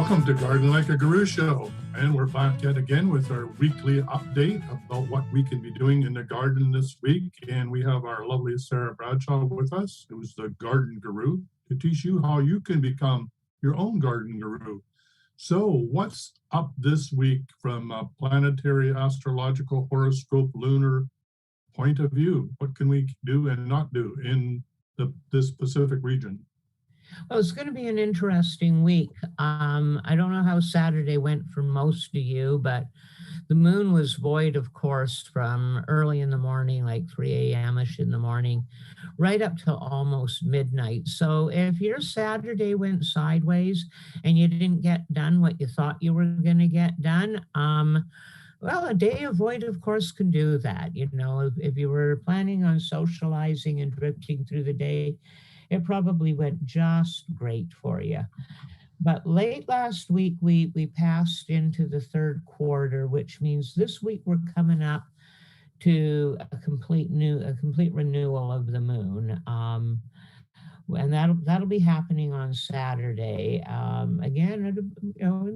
Welcome to Garden Like a Guru Show, and we're back yet again with our weekly update about what we can be doing in the garden this week. And we have our lovely Sarah Bradshaw with us, who's the garden guru, to teach you how you can become your own garden guru. So what's up this week from a planetary, astrological, horoscope, lunar point of view? What can we do and not do in this Pacific region? Well, it's going to be an interesting week. I don't know how Saturday went for most of you, but the moon was void, of course, from early in the morning, like 3 a.m.-ish in the morning, right up till almost midnight. So if your Saturday went sideways and you didn't get done what you thought you were going to get done, well, a day of void, of course, can do that. You know, if you were planning on socializing and drifting through the day, it probably went just great for you. But late last week, we passed into the third quarter, which means this week we're coming up to a complete renewal of the moon. And that'll be happening on Saturday. Again, in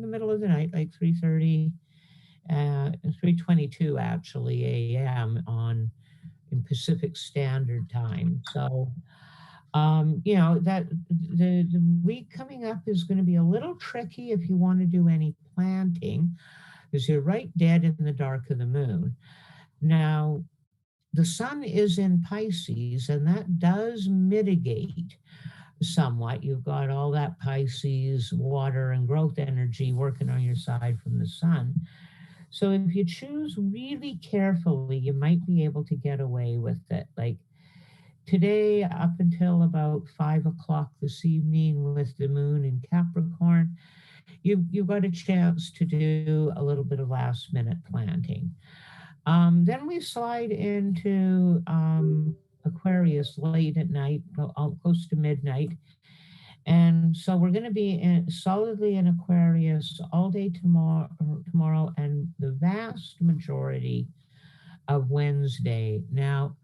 the middle of the night, like 3:22 actually a.m. in Pacific Standard Time. So that the week coming up is going to be a little tricky if you want to do any planting, because you're right dead in the dark of the moon. Now, the sun is in Pisces, and that does mitigate somewhat. You've got all that Pisces water and growth energy working on your side from the sun. So if you choose really carefully, you might be able to get away with it. Like today, up until about 5 o'clock this evening with the moon in Capricorn, you've got a chance to do a little bit of last minute planting. Then we slide into Aquarius late at night, close to midnight. And so we're going to be solidly in Aquarius all day tomorrow and the vast majority of Wednesday. Now,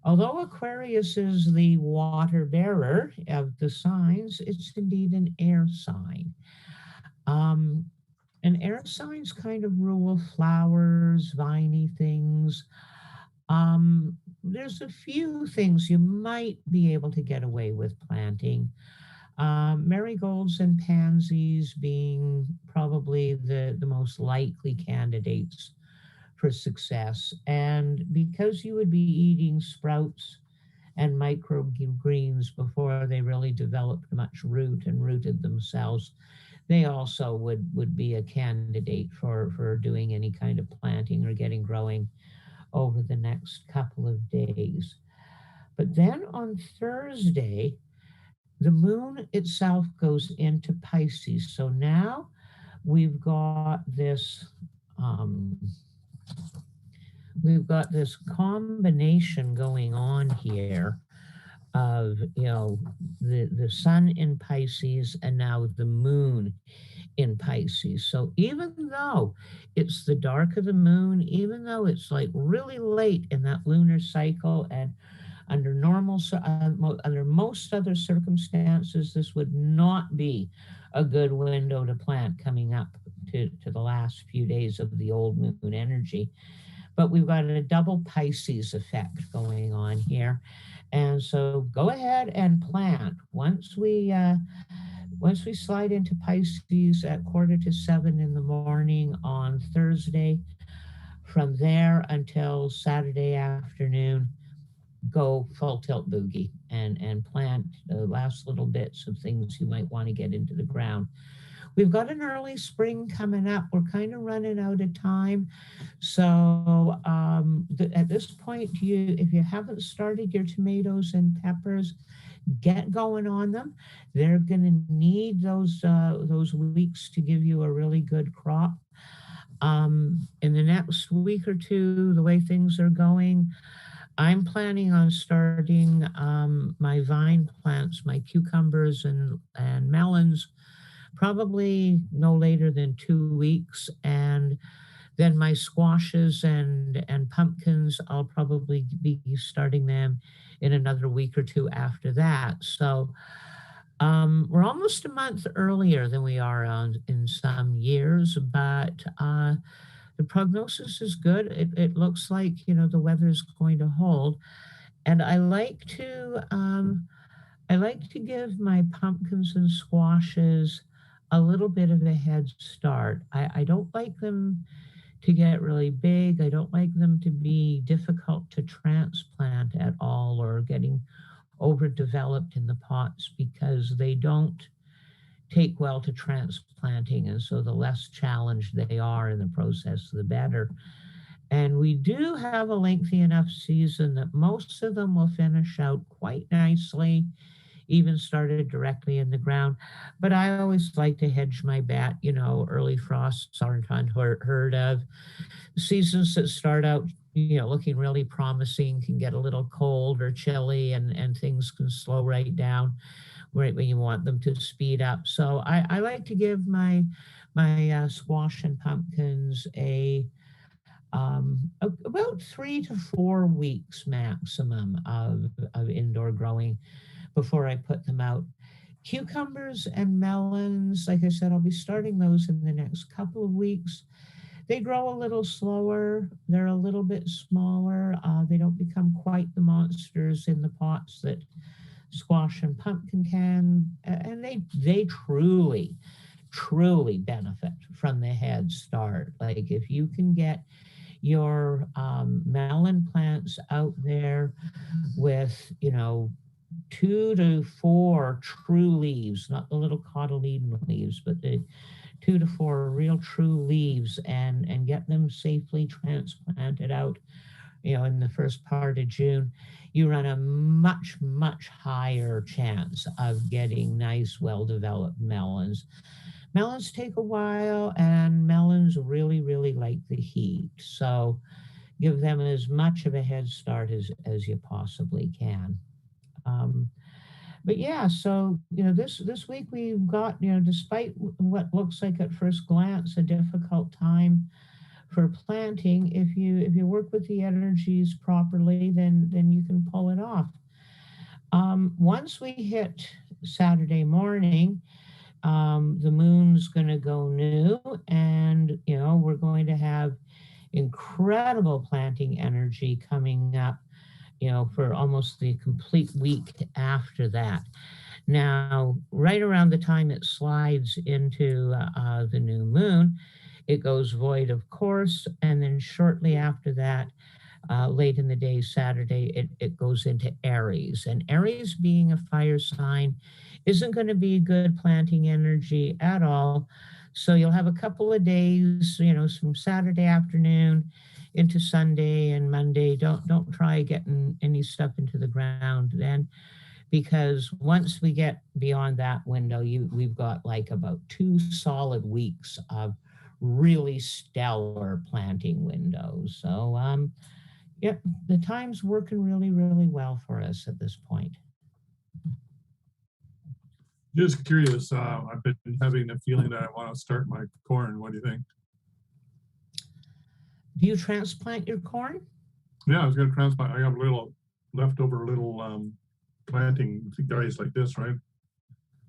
although Aquarius is the water bearer of the signs, it's indeed an air sign. And air signs kind of rule flowers, viney things. There's a few things you might be able to get away with planting. Marigolds and pansies being probably the most likely candidates for success. And because you would be eating sprouts and microgreens before they really developed much root and rooted themselves, they also would be a candidate for doing any kind of planting or getting growing over the next couple of days. But then on Thursday, the moon itself goes into Pisces. So now we've got this combination going on here of, the sun in Pisces and now the moon in Pisces. So even though it's the dark of the moon, even though it's like really late in that lunar cycle, and under most other circumstances, this would not be a good window to plant coming up to the last few days of the old moon energy. But we've got a double Pisces effect going on here. And so go ahead and plant. Once we slide into Pisces at 6:45 in the morning on Thursday, from there until Saturday afternoon, go full tilt boogie and plant the last little bits of things you might want to get into the ground. We've got an early spring coming up. We're kind of running out of time. So at this point, if you haven't started your tomatoes and peppers, get going on them. They're going to need those weeks to give you a really good crop. In the next week or two, the way things are going, I'm planning on starting my vine plants, my cucumbers and melons, probably no later than 2 weeks. And then my squashes and pumpkins, I'll probably be starting them in another week or two after that. So We're almost a month earlier than we are in some years, but the prognosis is good. It looks like, the weather's going to hold. And I like to give my pumpkins and squashes a little bit of a head start. I don't like them to get really big. I don't like them to be difficult to transplant at all or getting overdeveloped in the pots because they don't take well to transplanting. And so the less challenged they are in the process, the better. And we do have a lengthy enough season that most of them will finish out quite nicely, even started directly in the ground. But I always like to hedge my bet. Early frosts aren't unheard of. Seasons that start out, looking really promising can get a little cold or chilly, and things can slow right down right when you want them to speed up. So I like to give my squash and pumpkins about 3 to 4 weeks maximum of indoor growing before I put them out. Cucumbers and melons, like I said, I'll be starting those in the next couple of weeks. They grow a little slower. They're a little bit smaller. They don't become quite the monsters in the pots that squash and pumpkin can, and they truly benefit from the head start. Like if you can get your melon plants out there with 2 to 4 true leaves, not the little cotyledon leaves, but the 2 to 4 real true leaves, and get them safely transplanted out, in the first part of June, you run a much higher chance of getting nice, well-developed melons. Melons take a while, and melons really like the heat. So give them as much of a head start as you possibly can. Um, but yeah, so this week we've got, despite what looks like at first glance a difficult time for planting, if you work with the energies properly, then you can pull it off. Once we hit Saturday morning, the moon's going to go new, and we're going to have incredible planting energy coming up, for almost the complete week after that. Now, right around the time it slides into the new moon, it goes void, of course, and then shortly after that, late in the day, Saturday, it goes into Aries. And Aries, being a fire sign, isn't going to be good planting energy at all. So you'll have a couple of days, from Saturday afternoon into Sunday and Monday. Don't try getting any stuff into the ground then, because once we get beyond that window, we've got like about 2 solid weeks of really stellar planting windows. So yeah, the time's working really well for us at this point. Just curious, I've been having a feeling that I want to start my corn. What do you think? Do you transplant your corn? Yeah, I was going to transplant. I have leftover little planting guys like this, right?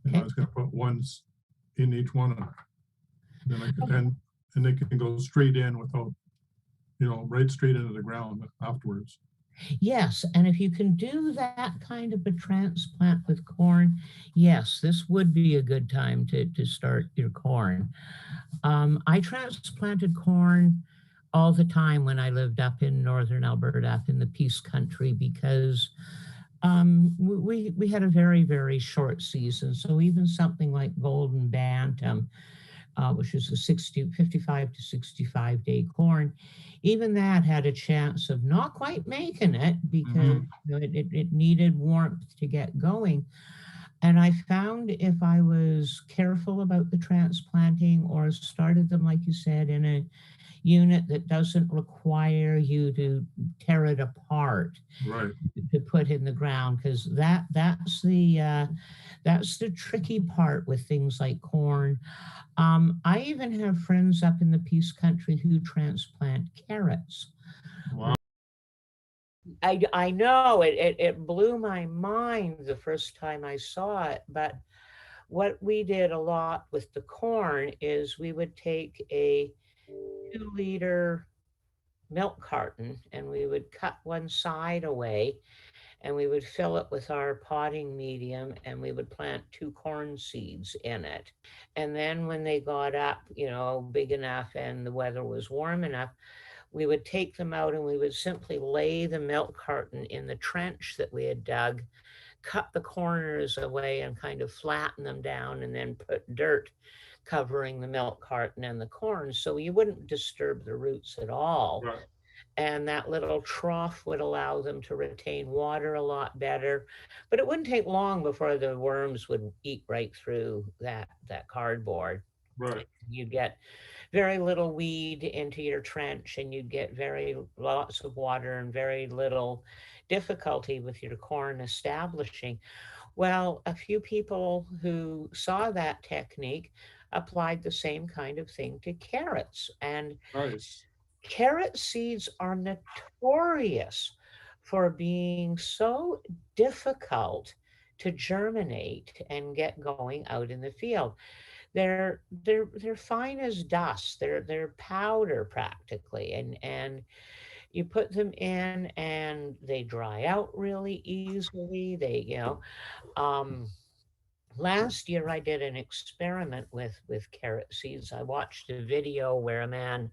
And Okay. I was going to put ones in each one. Then I could, and they can go straight in without, right straight into the ground afterwards. Yes, and if you can do that kind of a transplant with corn, yes, this would be a good time to start your corn. I transplanted corn all the time when I lived up in northern Alberta, up in the Peace Country, because we had a very short season. So even something like Golden Bantam, which is a 55 to 65 day corn, even that had a chance of not quite making it because it needed warmth to get going. And I found if I was careful about the transplanting or started them, like you said, in a unit that doesn't require you to tear it apart, Right. to put in the ground, because that's the tricky part with things like corn. I even have friends up in the Peace Country who transplant carrots. Wow. I know it blew my mind the first time I saw it, but What we did a lot with the corn is we would take a 2-liter milk carton and we would cut one side away and we would fill it with our potting medium and we would plant 2 corn seeds in it. And then when they got up, big enough and the weather was warm enough, we would take them out and we would simply lay the milk carton in the trench that we had dug, cut the corners away and kind of flatten them down, and then put dirt covering the milk carton and the corn so you wouldn't disturb the roots at all. Right. And that little trough would allow them to retain water a lot better. But it wouldn't take long before the worms would eat right through that cardboard. Right. You'd get very little weed into your trench and you'd get very lots of water and very little difficulty with your corn establishing. Well, a few people who saw that technique applied the same kind of thing to carrots. And Nice. carrot seeds are notorious for being so difficult to germinate and get going out in the field. They're fine as dust. They're powder practically, and you put them in and they dry out really easily. Um, Last year I did an experiment with carrot seeds. I watched a video where a man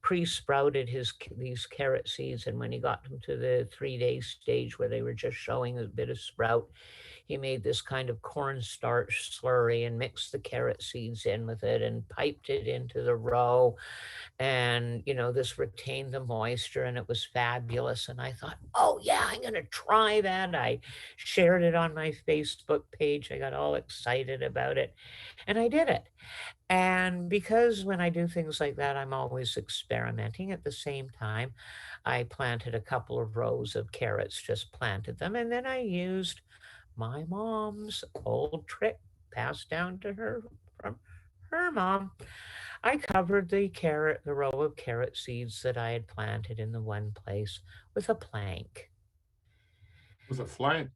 pre-sprouted these carrot seeds, and when he got them to the 3-day stage where they were just showing a bit of sprout, he made this kind of cornstarch slurry and mixed the carrot seeds in with it and piped it into the row. And this retained the moisture and it was fabulous. And I thought, oh yeah, I'm going to try that. I shared it on my Facebook page. I got all excited about it and I did it. And because when I do things like that, I'm always experimenting. At the same time, I planted a couple of rows of carrots, just planted them. And then I used my mom's old trick passed down to her from her mom. I covered the row of carrot seeds that I had planted in the one place with a plank. With a plank.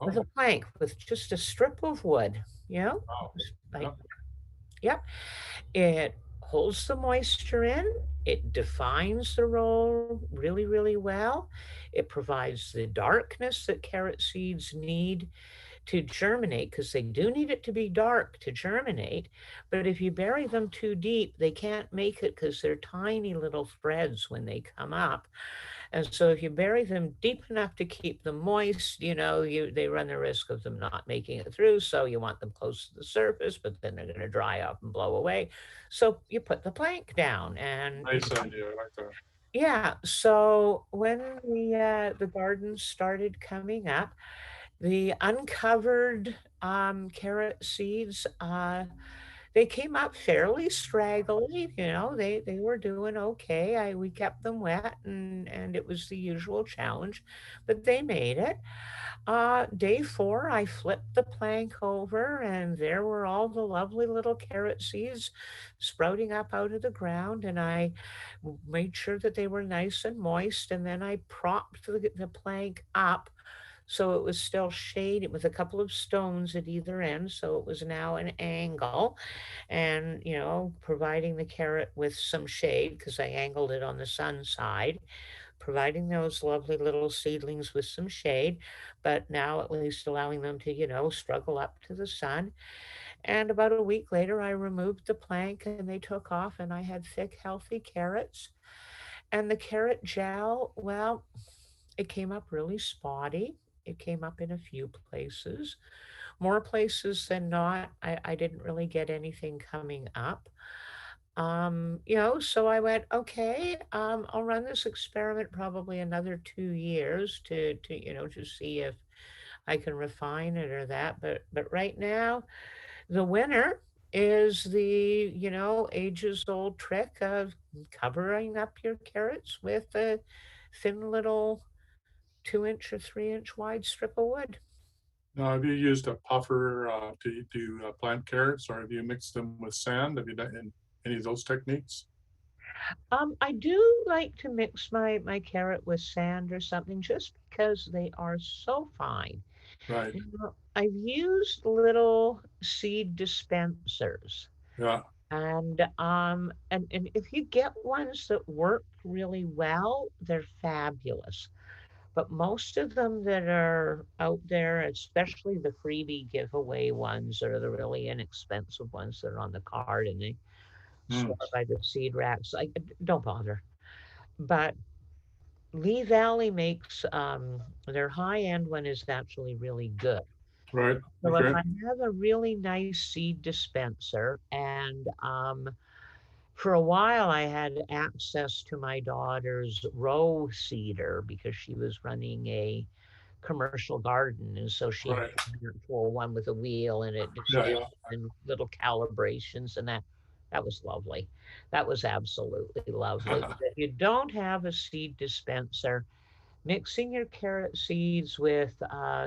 With a Oh, plank, with just a strip of wood, wow. just Yeah. like, yep. It holds the moisture in, it defines the roll really, really well. It provides the darkness that carrot seeds need to germinate because they do need it to be dark to germinate. But if you bury them too deep, they can't make it because they're tiny little threads when they come up. And so if you bury them deep enough to keep them moist, they run the risk of them not making it through. So you want them close to the surface, but then they're going to dry up and blow away. So you put the plank down and Nice idea. I like that. yeah. So when the gardens started coming up, the uncovered carrot seeds, they came up fairly straggly. They were doing okay. We kept them wet, and it was the usual challenge, but they made it. Day 4, I flipped the plank over, and there were all the lovely little carrot seeds sprouting up out of the ground. And I made sure that they were nice and moist, and then I propped the plank up so it was still shaded with a couple of stones at either end. So it was now an angle and, providing the carrot with some shade because I angled it on the sun side, providing those lovely little seedlings with some shade, but now at least allowing them to, struggle up to the sun. And about a week later, I removed the plank and they took off, and I had thick, healthy carrots. And the carrot gel, well, it came up really spotty. It came up in a few places. More places than not, I didn't really get anything coming up. So I went, okay, I'll run this experiment probably another 2 years to see if I can refine it or that. But right now, the winner is the, ages old trick of covering up your carrots with a thin little 2-inch or 3-inch wide strip of wood. Now, have you used a puffer to plant carrots, or have you mixed them with sand? Have you done any of those techniques? I do like to mix my carrot with sand or something just because they are so fine. Right. Now, I've used little seed dispensers, Yeah. and if you get ones that work really well, they're fabulous. But most of them that are out there, especially the freebie giveaway ones or the really inexpensive ones that are on the card and they Mm. store by the seed racks, don't bother. But Lee Valley makes their high end one is actually really good. Right. So if Okay. I have a really nice seed dispenser, and for a while I had access to my daughter's row seeder because she was running a commercial garden, and so she had Right. an actual one with a wheel in it, Yeah. Yeah. and little calibrations, and that was lovely. That was absolutely lovely. But if you don't have a seed dispenser, mixing your carrot seeds with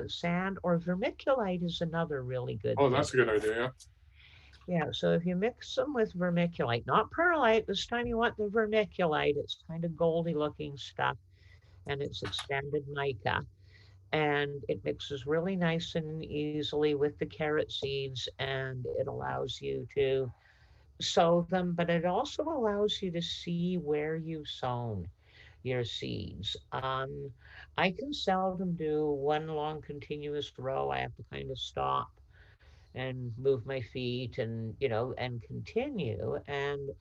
sand or vermiculite is another really good Oh, thing. that's a good idea. Yeah. Yeah, so if you mix them with vermiculite, not perlite, this time you want the vermiculite. It's kind of goldy looking stuff and it's expanded mica. And it mixes really nice and easily with the carrot seeds and it allows you to sow them, but it also allows you to see where you've sown your seeds. I can seldom do one long continuous row. I have to kind of stop and move my feet and, and continue. And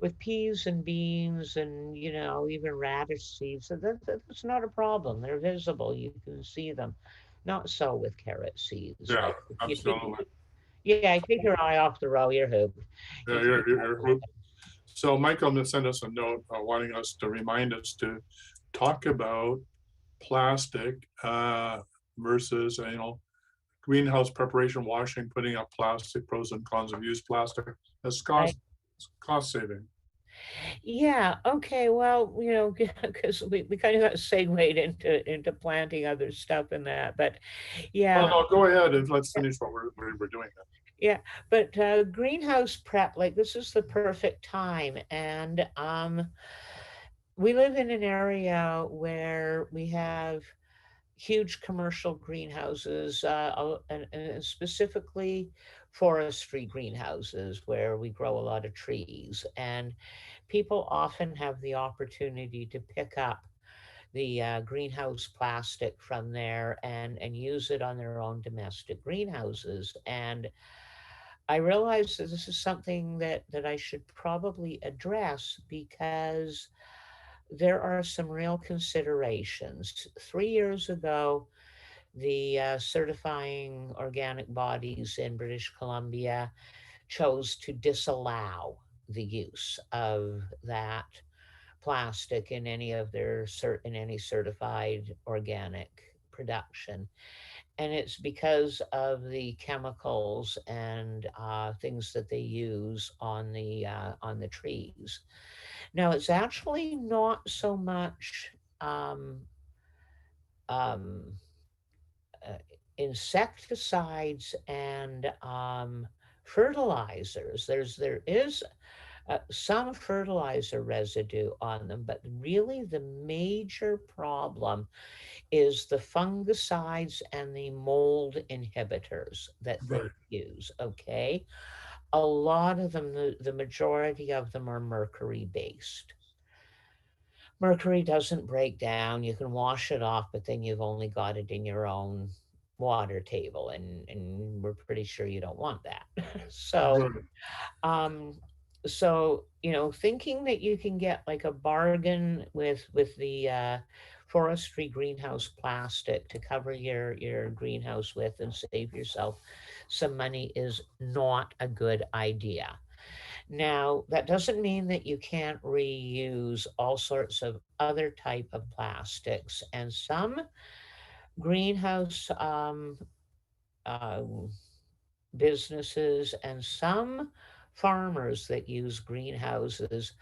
with peas and beans and, even radish seeds, that's not a problem. They're visible. You can see them. Not so with carrot seeds. Yeah. Like if you take, Absolutely. yeah, take your eye off the row, you're hooked. Yeah. You can't You're So Michael sent us a note wanting us to remind us to talk about plastic versus, greenhouse preparation, washing, putting up plastic, pros and cons of used plastic as right. cost saving. Yeah. Okay. Well, because we kind of got segued into planting other stuff in that, but Well, yeah, no, go ahead and let's finish what we're doing. yeah. But greenhouse prep, like this is the perfect time, and we live in an area where we have huge commercial greenhouses, and specifically forestry greenhouses where we grow a lot of trees. And people often have the opportunity to pick up the greenhouse plastic from there and use it on their own domestic greenhouses. And I realized that this is something that I should probably address because there are some real considerations. 3 years ago, the certifying organic bodies in British Columbia chose to disallow the use of that plastic in any of their in any certified organic production, and it's because of the chemicals and things that they use on the trees. Now it's actually not so much um, um, uh, insecticides and fertilizers. There is some fertilizer residue on them, but really the major problem is the fungicides and the mold inhibitors that they Right. use. Okay, a lot of them, the majority of them are mercury based. Mercury doesn't break down. You can wash it off, but then you've only got it in your own water table, and we're pretty sure you don't want that. so, Right. um, thinking that you can get like a bargain with the forestry greenhouse plastic to cover your greenhouse with and save yourself some money is not a good idea. Now, that doesn't mean that you can't reuse all sorts of other type of plastics, and some greenhouse uh, businesses and some farmers that use greenhouses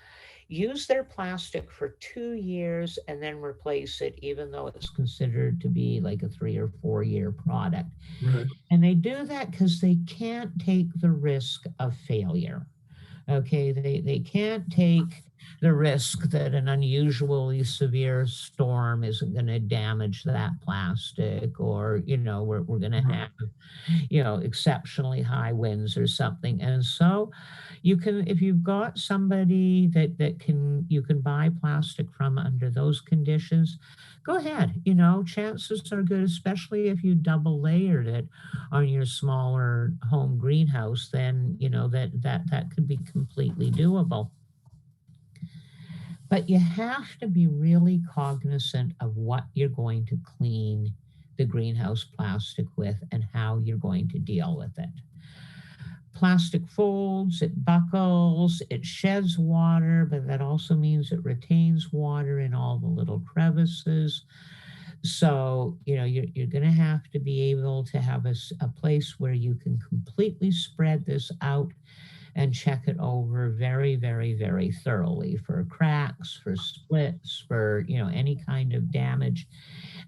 use their plastic for 2 years and then replace it, even though it's considered to be like a 3 or 4 year product. Right. And they do that because they can't take the risk of failure. Okay, they can't take the risk that an unusually severe storm isn't going to damage that plastic, or, we're going to Right. have, exceptionally high winds or something. And so you can, if you've got somebody that you can buy plastic from under those conditions, go ahead. Chances are good, especially if you double layered it on your smaller home greenhouse, then, that could be completely doable. But you have to be really cognizant of what you're going to clean the greenhouse plastic with and how you're going to deal with it. Plastic folds, it buckles, it sheds water, but that also means it retains water in all the little crevices. So, you're going to have to be able to have a place where you can completely spread this out and check it over very, very, very thoroughly for cracks, for splits, for, any kind of damage,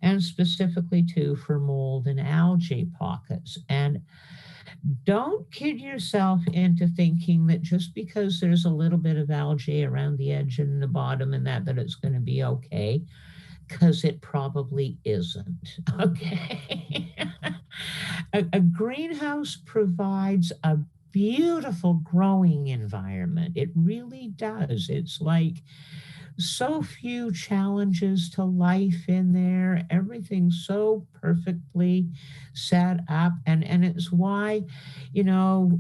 and specifically too for mold and algae pockets. And don't kid yourself into thinking that just because there's a little bit of algae around the edge and the bottom and that it's going to be okay, because it probably isn't. Okay. A greenhouse provides a beautiful growing environment. It really does. It's like so few challenges to life in there. Everything's so perfectly set up. And it's why,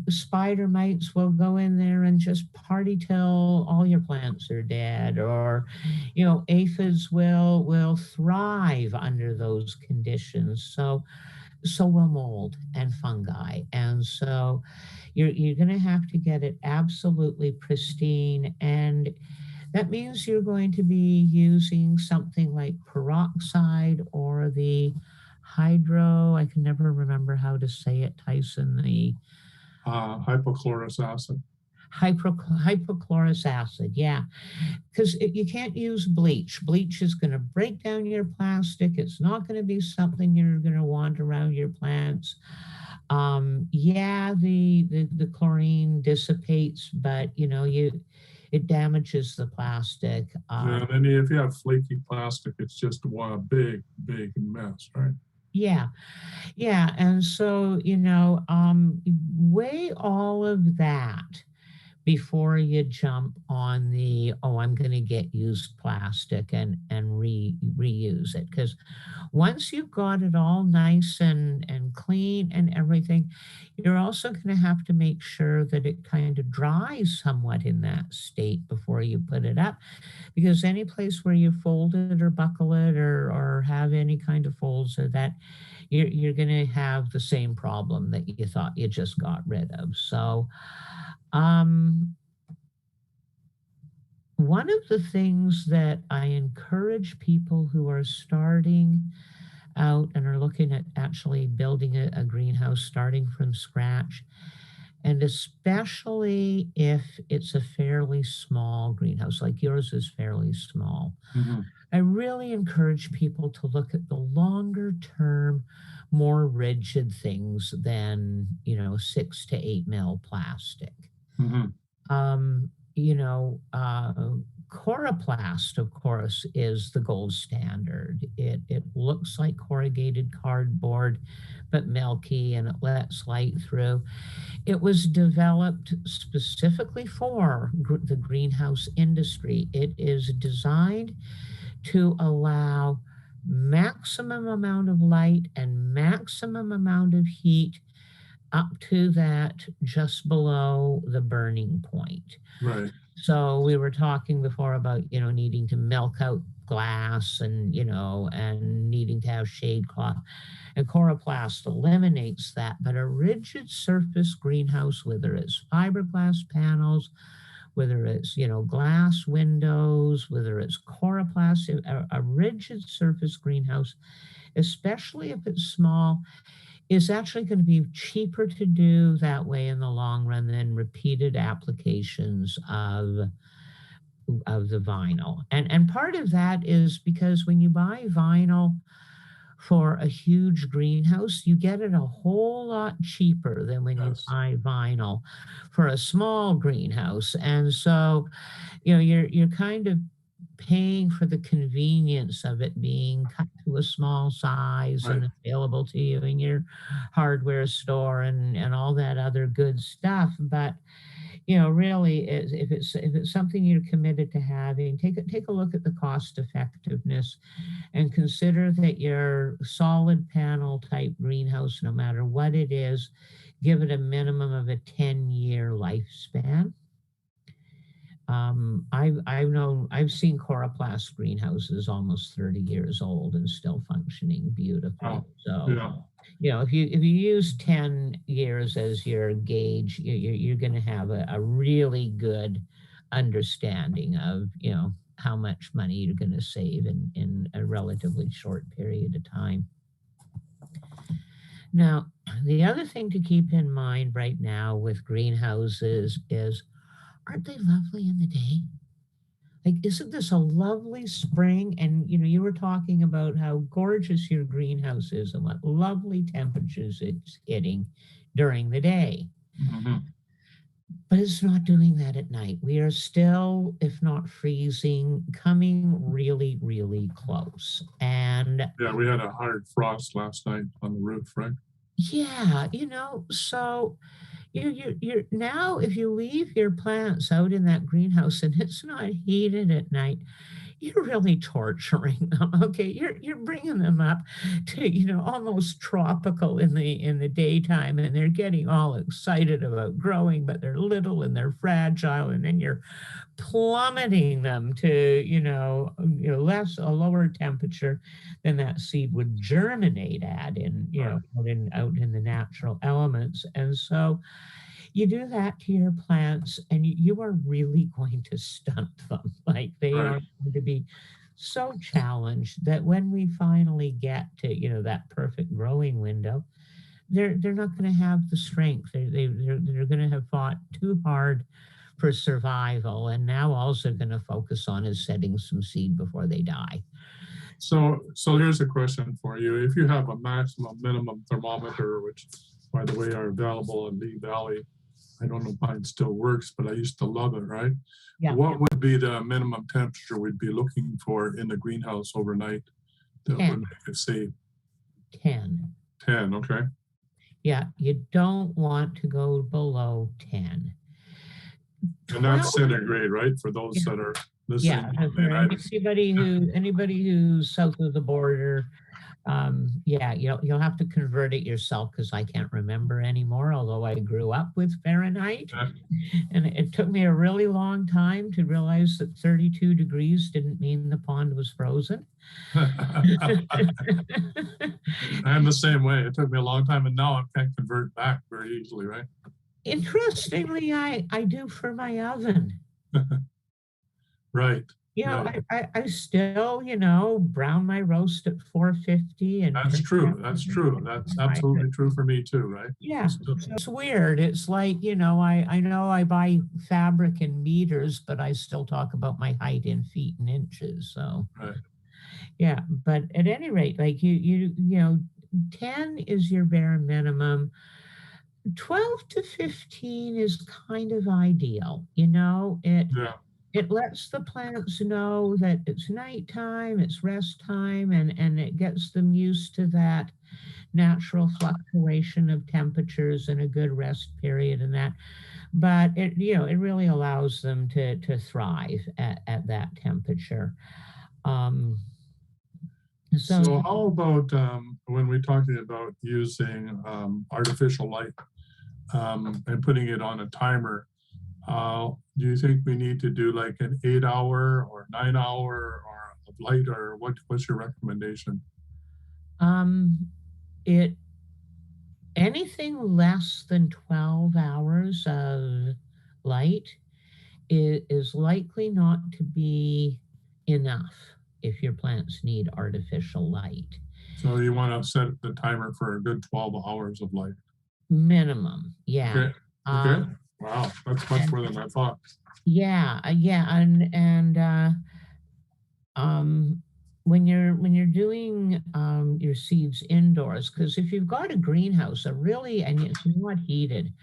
spider mites will go in there and just party till all your plants are dead. Or, aphids will thrive under those conditions. So will mold and fungi. And so you're going to have to get it absolutely pristine. And that means you're going to be using something like peroxide or the I can never remember how to say it, Tyson, the Hypochlorous acid. Hypochlorous acid, yeah. Because you can't use bleach. Bleach is going to break down your plastic. It's not going to be something you're going to want around your plants. Yeah, the chlorine dissipates, but it damages the plastic. Yeah, and then if you have flaky plastic, it's just a big, big mess, right? Yeah, yeah, and so weigh all of that before you jump on the, I'm going to get used plastic and reuse it. Because once you've got it all nice and clean and everything, you're also going to have to make sure that it kind of dries somewhat in that state before you put it up. Because any place where you fold it or buckle it or have any kind of folds or that, you're going to have the same problem that you thought you just got rid of. So, one of the things that I encourage people who are starting out and are looking at actually building a greenhouse, starting from scratch, and especially if it's a fairly small greenhouse, like yours is fairly small, Mm-hmm. I really encourage people to look at the longer term, more rigid things than, 6 to 8 mil plastic. Mm-hmm. Um, you know, uh, Coroplast, of course, is the gold standard. It looks like corrugated cardboard, but milky, and it lets light through. It was developed specifically for the greenhouse industry. It is designed to allow maximum amount of light and maximum amount of heat up to that just below the burning point. Right. So we were talking before about, needing to milk out glass and needing to have shade cloth. And Coroplast eliminates that, but a rigid surface greenhouse, whether it's fiberglass panels, whether it's, glass windows, whether it's Coroplast, a rigid surface greenhouse, especially if it's small, is actually going to be cheaper to do that way in the long run than repeated applications of the vinyl. And part of that is because when you buy vinyl, for a huge greenhouse, you get it a whole lot cheaper than when you Yes. buy vinyl for a small greenhouse. And so, you're kind of paying for the convenience of it being cut to a small size Right. and available to you in your hardware store and all that other good stuff. But really, if it's something you're committed to having, take a look at the cost effectiveness and consider that your solid panel type greenhouse, no matter what it is, give it a minimum of a 10-year lifespan. I've seen coroplast greenhouses almost 30 years old and still functioning beautifully. Wow. So, Yeah. if you use 10 years as your gauge, you're going to have a really good understanding of how much money you're going to save in a relatively short period of time. Now, the other thing to keep in mind right now with greenhouses is, aren't they lovely in the day? Like, isn't this a lovely spring? And you were talking about how gorgeous your greenhouse is and what lovely temperatures it's hitting during the day. Mhm. But it's not doing that at night. We are still, if not freezing, coming really, really close. And Yeah, we had a hard frost last night on the roof, right? yeah, so you're now, if you leave your plants out in that greenhouse and it's not heated at night, you're really torturing them. Okay, you're bringing them up to almost tropical in the daytime, and they're getting all excited about growing, but they're little and they're fragile, and then you're plummeting them to less a lower temperature than that seed would germinate at in Right. out in the natural elements. And so you do that to your plants, and you are really going to stunt them. Like, they Right. are going to be so challenged that when we finally get to that perfect growing window, they're not going to have the strength. They're going to have fought too hard for survival, and now all they're going to focus on is setting some seed before they die. So here's a question for you. If you have a maximum minimum thermometer, which by the way are available in Lee Valley, I don't know if mine still works, but I used to love it, right? Yeah, What would be the minimum temperature we'd be looking for in the greenhouse overnight that would 10, make it safe? 10. 10, okay. Yeah, you don't want to go below 10. And 12. that's centigrade, right? For those that are listening Yeah, from the for United States. anybody who's south of the border, yeah, you'll have to convert it yourself because I can't remember anymore. Although I grew up with Fahrenheit, and it took me a really long time to realize that 32 degrees didn't mean the pond was frozen. I'm the same way. It took me a long time, and now I can't convert back very easily, right? Interestingly, I do for my oven. Right, right. I still, brown my roast at 450 and That's finish true. That's everything true. at That's 500. absolutely true for me too, right? Yeah, So, so it's weird. It's like, I know I buy fabric in meters, but I still talk about my height in feet and inches. So right. yeah, but at any rate, like 10 is your bare minimum. 12 to 15 is kind of ideal. Yeah. It lets the plants know that it's nighttime, it's rest time, and it gets them used to that natural fluctuation of temperatures and a good rest period and that. But it really allows them to thrive at that temperature. Um, so So how about when we're talking about using artificial light and putting it on a timer? Do you think we need to do like an 8 hour or 9 hour or of light, or what's your recommendation? um, it anything less than 12 hours of light is likely not to be enough if your plants need artificial light. So you want to set the timer for a good 12 hours of light. Minimum, yeah. Okay. Okay. Um, Wow. That's much and more than I thought. yeah, yeah, and um, when you're doing your seeds indoors, because if you've got a greenhouse, a really and it's not heated,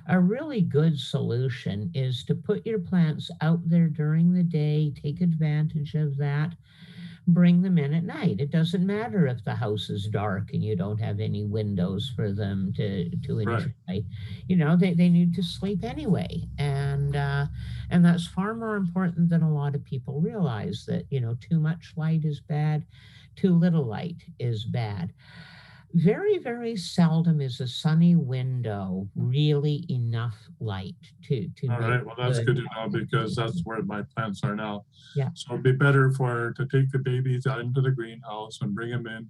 a really good solution is to put your plants out there during the day, take advantage of that, bring them in at night. It doesn't matter if the house is dark and you don't have any windows for them to Right. enjoy. They need to sleep anyway. And that's far more important than a lot of people realize, that, too much light is bad, too little light is bad. Very, very seldom is a sunny window really enough light to All make right. Well, that's good. good to know because that's where my plants are now. Yeah. So it'd be better to take the babies out into the greenhouse and bring them in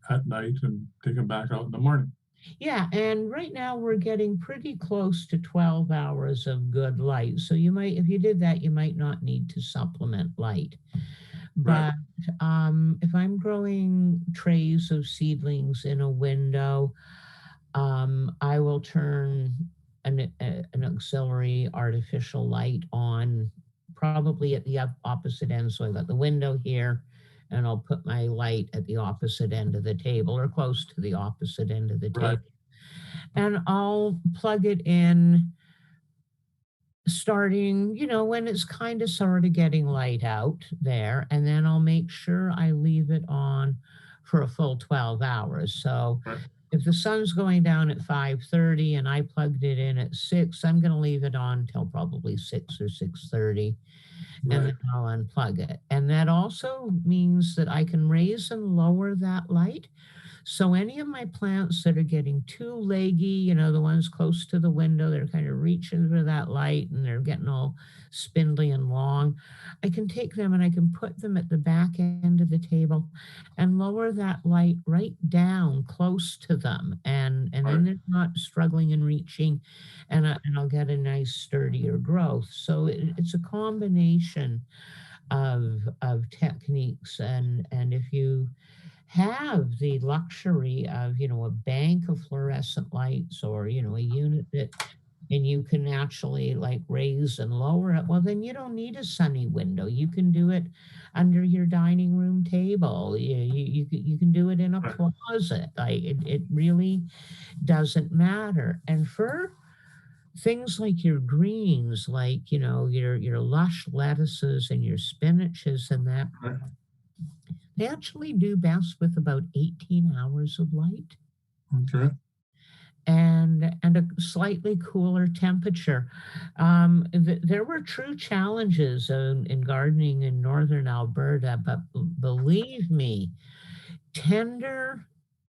at night and take them back out in the morning. Yeah, and right now we're getting pretty close to 12 hours of good light. So you might, if you did that, you might not need to supplement light. Right. But if I'm growing trays of seedlings in a window, I will turn an auxiliary artificial light on, probably at the opposite end. So I've got the window here, and I'll put my light at the opposite end of the table, or close to the opposite end of the Right. table. And I'll plug it in starting, when it's kind of sort of getting light out there. And then I'll make sure I leave it on for a full 12 hours. So Right. if the sun's going down at 5:30 and I plugged it in at 6, I'm going to leave it on till probably 6 or 6:30, and Right. then I'll unplug it. And that also means that I can raise and lower that light. So any of my plants that are getting too leggy, the ones close to the window, they're kind of reaching for that light and they're getting all spindly and long, I can take them and I can put them at the back end of the table and lower that light right down close to them. And Right. then they're not struggling and reaching, and I'll get a nice sturdier growth. So it's a combination of techniques. And if you have the luxury of, a bank of fluorescent lights, or, a unit that, and you can actually like raise and lower it, well, then you don't need a sunny window. You can do it under your dining room table. You can do it in a Right. closet. Like it really doesn't matter. And for things like your greens, like, your lush lettuces and your spinaches and that, Right. they actually do best with about 18 hours of light Okay. and a slightly cooler temperature. There were true challenges in gardening in northern Alberta, but believe me, tender,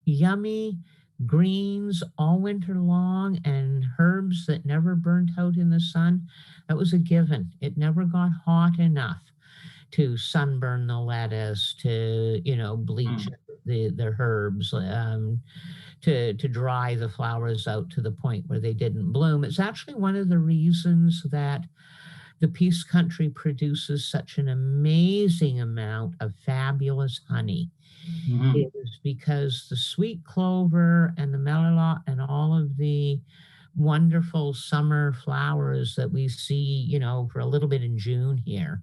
yummy greens all winter long and herbs that never burnt out in the sun, that was a given. It never got hot enough to sunburn the lettuce, to, bleach Mm. the herbs, to dry the flowers out to the point where they didn't bloom. It's actually one of the reasons that the Peace Country produces such an amazing amount of fabulous honey, Hmm. is because the sweet clover and the melilot and all of the wonderful summer flowers that we see, for a little bit in June here,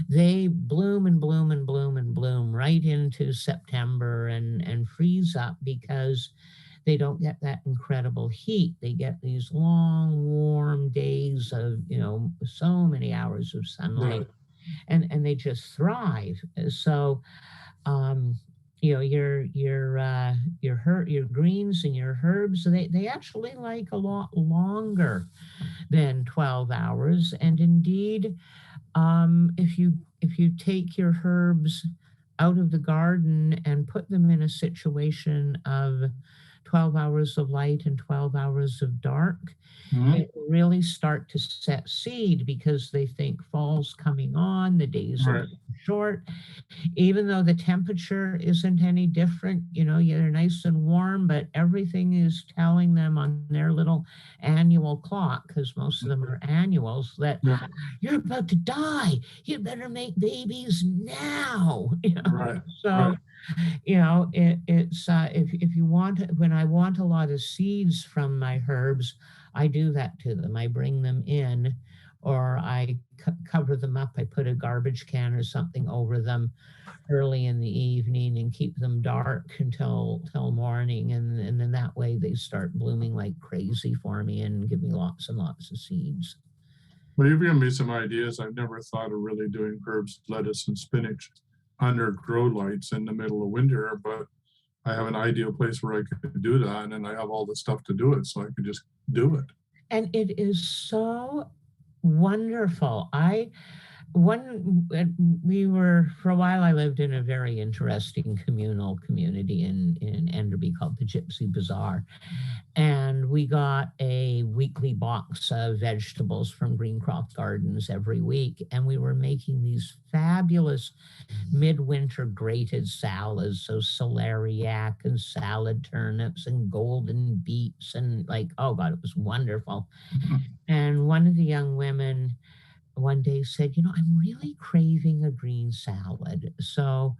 they bloom and bloom and bloom and bloom right into September and freeze up because they don't get that incredible heat. They get these long, warm days of, so many hours of sunlight, Right. and they just thrive. So, um, your greens and your herbs, they actually like a lot longer than 12 hours. And indeed, if you take your herbs out of the garden and put them in a situation of 12 hours of light and 12 hours of dark, Hmm. it will really start to set seed because they think fall's coming on, the days are Right. getting short, even though the temperature isn't any different. Yeah, they're nice and warm, but everything is telling them on their little annual clock, because most of them are annuals, that Yeah. you're about to die. You better make babies now. Right. So, Right. it's if you want, when I want a lot of seeds from my herbs, I do that to them. I bring them in or I cover them up. I put a garbage can or something over them early in the evening and keep them dark until till morning, and then that way they start blooming like crazy for me and give me lots and lots of seeds. Well, you've given me some ideas. I've never thought of really doing herbs, lettuce, and spinach under grow lights in the middle of winter, but I have an ideal place where I could do that, and then I have all the stuff to do it, so I could just do it. And it is so wonderful. I one we were for a while. I lived in a very interesting communal community in Enderby called the Gypsy Bazaar, and we got a weekly box of vegetables from Greencroft Gardens every week, and we were making these fabulous midwinter grated salads, so celeriac and salad turnips and golden beets, and like, oh god, it was wonderful. And one of the young women one day said, I'm really craving a green salad. So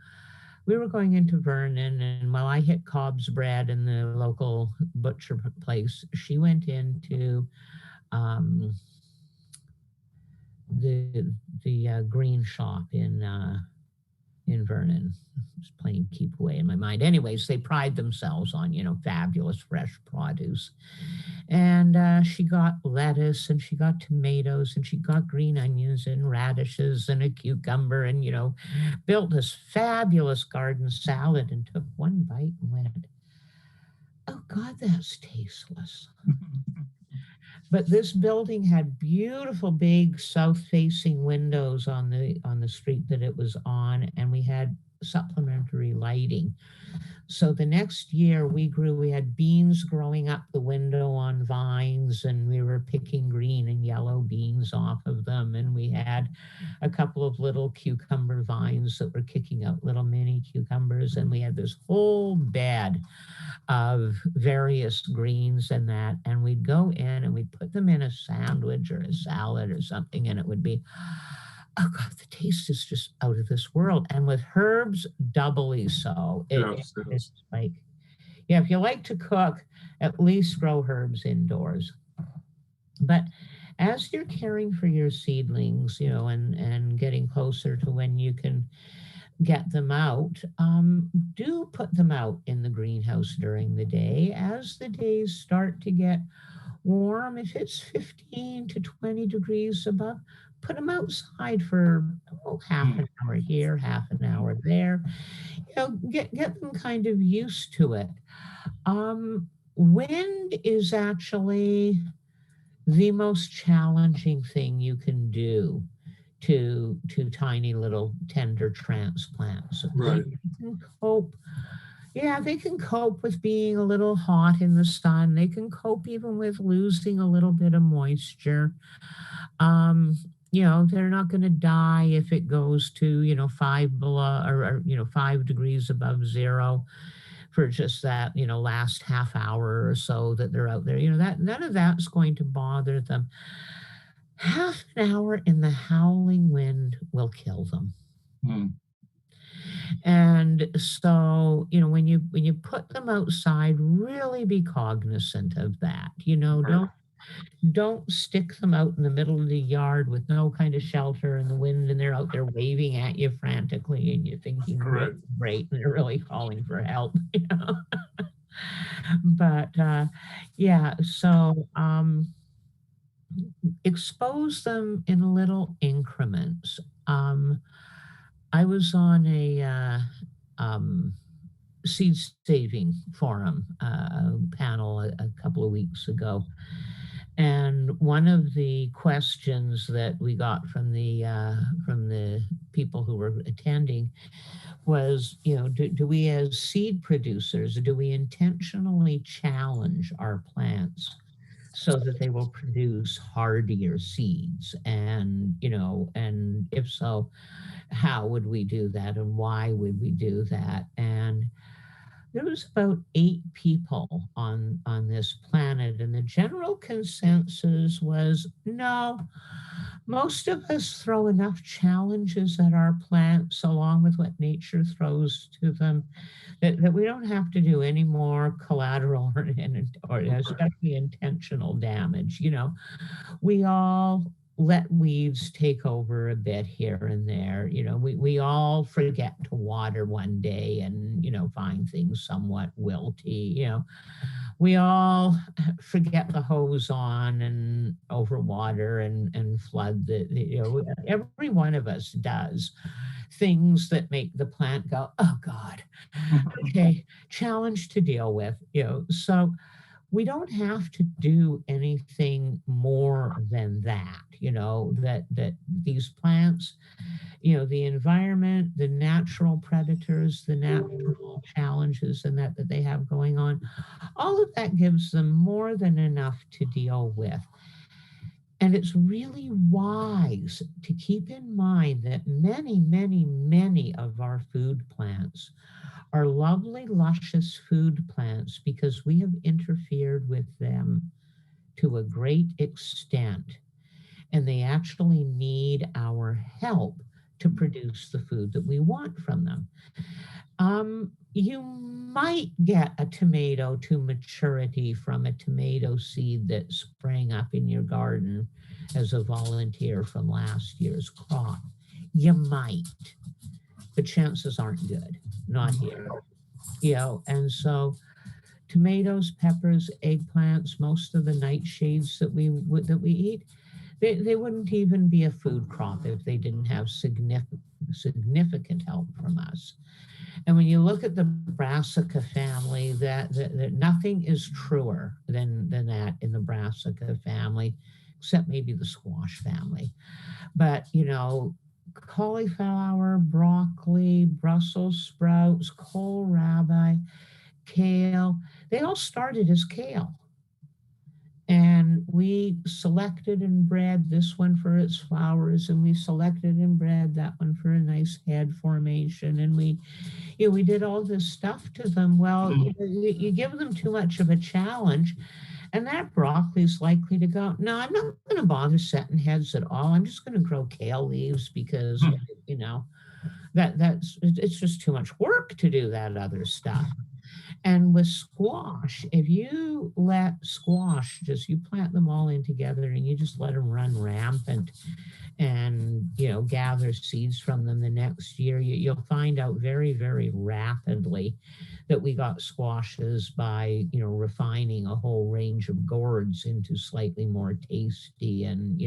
we were going into Vernon, and while I hit Cobb's Bread in the local butcher place, she went into um, the green shop in Vernon. Just playing keep away in my mind. Anyways, they pride themselves on, fabulous fresh produce. And she got lettuce, and she got tomatoes, and she got green onions and radishes and a cucumber, and, built this fabulous garden salad and took one bite and went, oh God, that's tasteless. But this building had beautiful big south-facing windows on the street that it was on, and we had supplementary lighting. So the next year we had beans growing up the window on vines, and we were picking green and yellow beans off of them. And we had a couple of little cucumber vines that were kicking out little mini cucumbers. And we had this whole bed of various greens and that. And we'd go in and we'd put them in a sandwich or a salad or something, and it would be, oh God, the taste is just out of this world. And with herbs, doubly so. It's like, if you like to cook, at least grow herbs indoors. But as you're caring for your seedlings, and getting closer to when you can get them out, do put them out in the greenhouse during the day. As the days start to get warm, if it's 15 to 20 degrees above, put them outside for half an hour here, half an hour there. Get them kind of used to it. Wind is actually the most challenging thing you can do to tiny little tender transplants. Right. They can cope. Yeah, they can cope with being a little hot in the sun. They can cope even with losing a little bit of moisture. They're not going to die if it goes to, 5 below or 5 degrees above zero for just that, last half hour or so that they're out there. That none of that's going to bother them. Half an hour in the howling wind will kill them. And so, when you put them outside, really be cognizant of that. Don't stick them out in the middle of the yard with no kind of shelter in the wind, and they're out there waving at you frantically, and you're thinking, great, and they're really calling for help. But yeah, so expose them in little increments. I was on a seed saving forum panel a couple of weeks ago. And one of the questions that we got from the people who were attending was, do we as seed producers, do we intentionally challenge our plants so that they will produce hardier seeds? And, and if so, how would we do that, and why would we do that? And there was about 8 people on this planet, and the general consensus was no. Most of us throw enough challenges at our plants along with what nature throws to them that we don't have to do any more collateral or especially intentional damage. We all let weeds take over a bit here and there. We all forget to water one day and, find things somewhat wilty. We all forget the hose on and overwater and flood every one of us does things that make the plant go, oh God, okay, challenge to deal with. So we don't have to do anything more than that. That these plants, the environment, the natural predators, the natural challenges and that they have going on, all of that gives them more than enough to deal with. And it's really wise to keep in mind that many, many, many of our food plants are lovely, luscious food plants because we have interfered with them to a great extent. And they actually need our help to produce the food that we want from them. You might get a tomato to maturity from a tomato seed that sprang up in your garden as a volunteer from last year's crop. You might, but chances aren't good, not here. And so tomatoes, peppers, eggplants, most of the nightshades that we eat, they wouldn't even be a food crop if they didn't have significant help from us. And when you look at the brassica family, that nothing is truer than that in the brassica family, except maybe the squash family. But, cauliflower, broccoli, Brussels sprouts, kohlrabi, kale, they all started as kale. And we selected and bred this one for its flowers, and we selected and bred that one for a nice head formation. And we did all this stuff to them. Well, you give them too much of a challenge, and that broccoli is likely to go, no, I'm not going to bother setting heads at all. I'm just going to grow kale leaves because, it's just too much work to do that other stuff. And with squash, if you let squash, you plant them all in together and you just let them run rampant and, gather seeds from them the next year, you'll find out very, very rapidly that we got squashes by, refining a whole range of gourds into slightly more tasty and,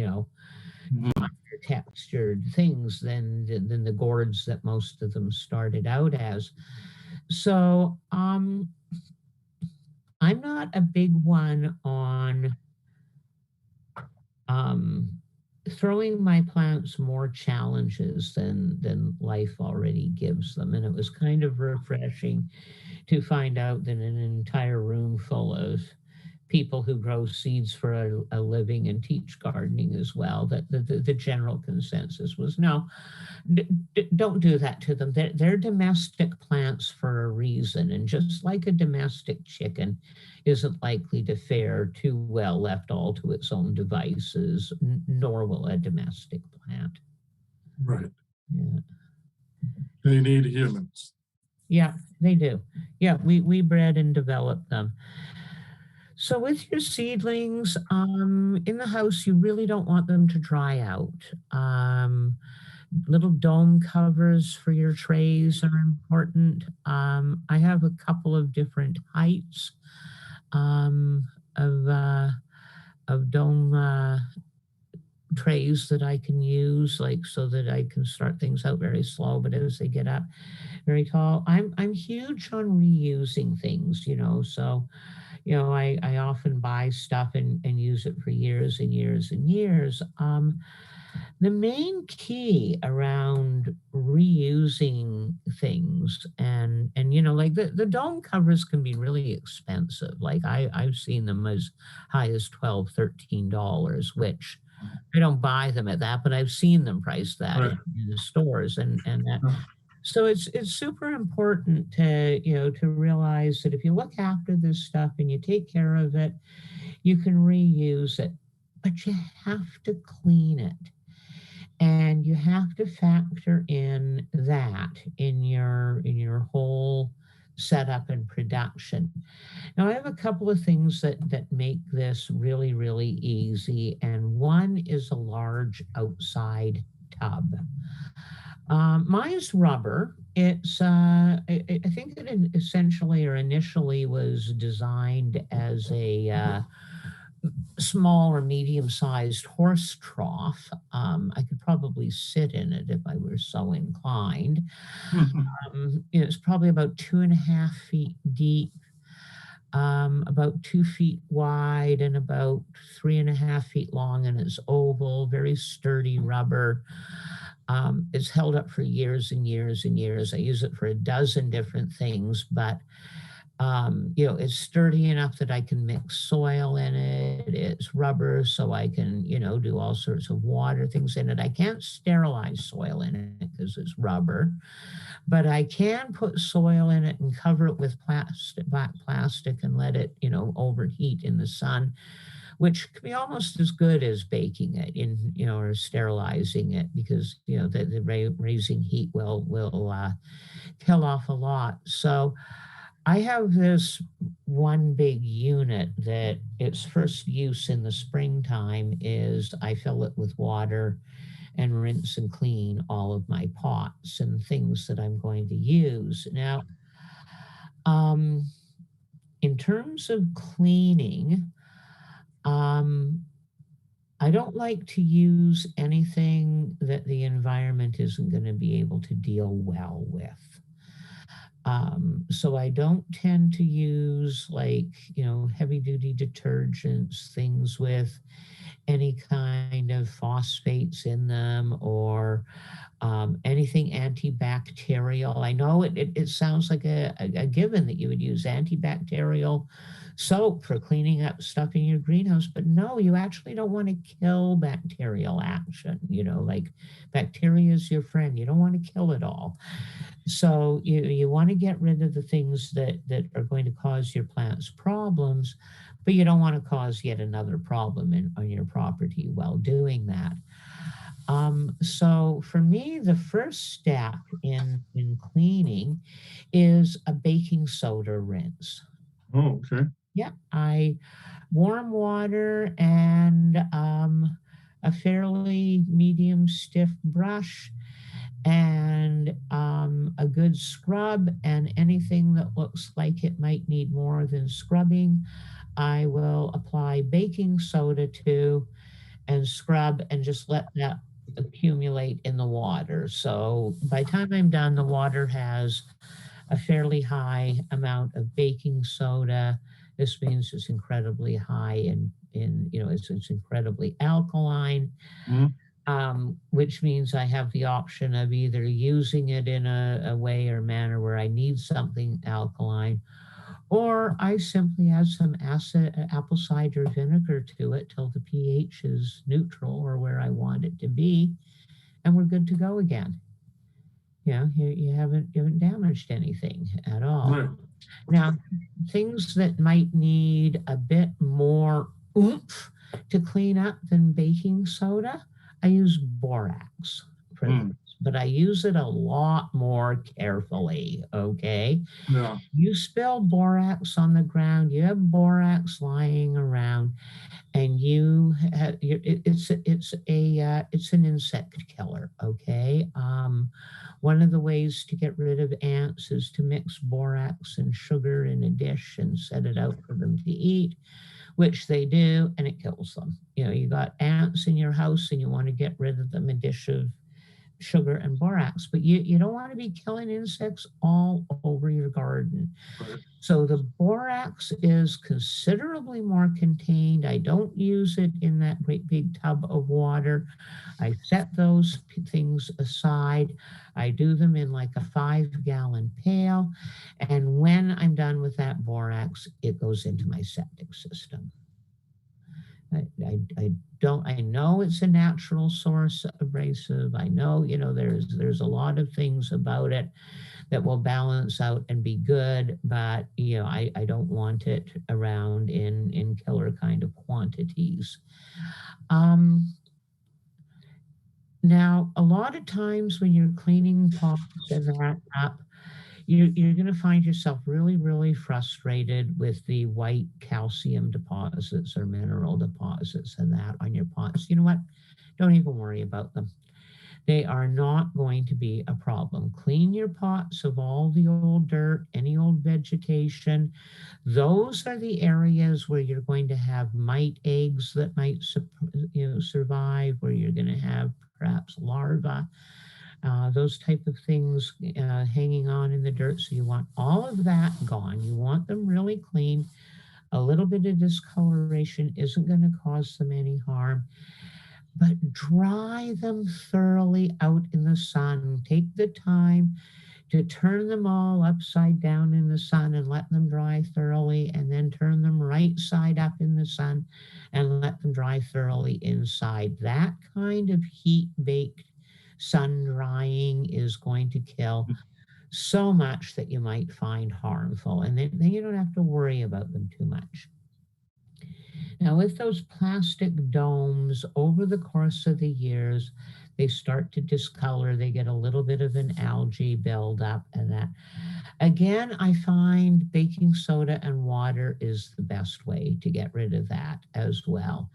textured things than the gourds that most of them started out as. So I'm not a big one on throwing my plants more challenges than life already gives them. And it was kind of refreshing to find out that in an entire room full of people who grow seeds for a living and teach gardening as well, that the general consensus was no, don't do that to them. They're domestic plants for a reason. And just like a domestic chicken isn't likely to fare too well left all to its own devices, nor will a domestic plant. Right. Yeah. They need humans. Yeah, they do. Yeah, we bred and developed them. So with your seedlings in the house, you really don't want them to dry out. Little dome covers for your trays are important. I have a couple of different heights of dome trays that I can use, so that I can start things out very slow, but as they get up very tall, I'm huge on reusing things, so I often buy stuff and use it for years and years and years. The main key around reusing things and like the dome covers can be really expensive. Like I've seen them as high as $12, $13, which I don't buy them at that, but I've seen them priced that in the stores and that. So it's super important to realize that if you look after this stuff and you take care of it, you can reuse it, but you have to clean it. And you have to factor in that in your whole setup and production. Now, I have a couple of things that make this really, really easy, and one is a large outside tub. Mine's rubber. I think it essentially or initially was designed as a small or medium-sized horse trough. I could probably sit in it if I were so inclined. It's probably about 2.5 feet deep, about 2 feet wide, and about 3.5 feet long, and it's oval, very sturdy rubber. It's held up for years and years and years. I use it for a dozen different things, but it's sturdy enough that I can mix soil in it. It's rubber, so I can, do all sorts of water things in it. I can't sterilize soil in it because it's rubber, but I can put soil in it and cover it with black plastic and let it, overheat in the sun, which can be almost as good as baking it or sterilizing it, because, the raising heat will kill off a lot. So I have this one big unit that its first use in the springtime is I fill it with water and rinse and clean all of my pots and things that I'm going to use. Now, in terms of cleaning, I don't like to use anything that the environment isn't going to be able to deal well with. So I don't tend to use heavy duty detergents, things with any kind of phosphates in them, or anything antibacterial. I know it sounds like a given that you would use antibacterial soap for cleaning up stuff in your greenhouse, but no, you actually don't want to kill bacterial action. Like, bacteria is your friend. You don't want to kill it all. So you want to get rid of the things that are going to cause your plants problems, but you don't want to cause yet another problem on your property while doing that. So for me, the first step in cleaning is a baking soda rinse. Oh, okay. Yeah, warm water and a fairly medium stiff brush, and a good scrub, and anything that looks like it might need more than scrubbing, I will apply baking soda to and scrub and just let that accumulate in the water. So by the time I'm done, the water has a fairly high amount of baking soda. This means it's incredibly high it's incredibly alkaline. Which means I have the option of either using it in a way or manner where I need something alkaline, or I simply add some apple cider vinegar to it till the pH is neutral or where I want it to be, and we're good to go again. You haven't damaged anything at all. Right. Now, things that might need a bit more oomph to clean up than baking soda, I use borax for this, but I use it a lot more carefully, okay? Yeah. You spill borax on the ground, you have borax lying around, and it's an insect killer, okay? One of the ways to get rid of ants is to mix borax and sugar in a dish and set it out for them to eat, which they do, and it kills them. You got ants in your house and you want to get rid of them, a dish of sugar and borax, but you don't want to be killing insects all over your garden. Right. So the borax is considerably more contained. I don't use it in that great big tub of water. I set those things aside. I do them in like a 5-gallon pail. And when I'm done with that borax, it goes into my septic system. I know it's a natural source abrasive. I know, there's a lot of things about it that will balance out and be good, but I don't want it around in killer kind of quantities. Now, a lot of times when you're cleaning pots and that up, you're going to find yourself really, really frustrated with the white calcium deposits or mineral deposits and that on your pots. You know what? Don't even worry about them. They are not going to be a problem. Clean your pots of all the old dirt, any old vegetation. Those are the areas where you're going to have mite eggs that might survive, where you're going to have perhaps larvae, those type of things hanging on in the dirt. So you want all of that gone. You want them really clean. A little bit of discoloration isn't going to cause them any harm, but dry them thoroughly out in the sun. Take the time to turn them all upside down in the sun and let them dry thoroughly, and then turn them right side up in the sun and let them dry thoroughly inside. That kind of heat baked sun drying is going to kill so much that you might find harmful, and then you don't have to worry about them too much. Now, with those plastic domes, over the course of the years, they start to discolor. They get a little bit of an algae buildup, and that. Again, I find baking soda and water is the best way to get rid of that as well.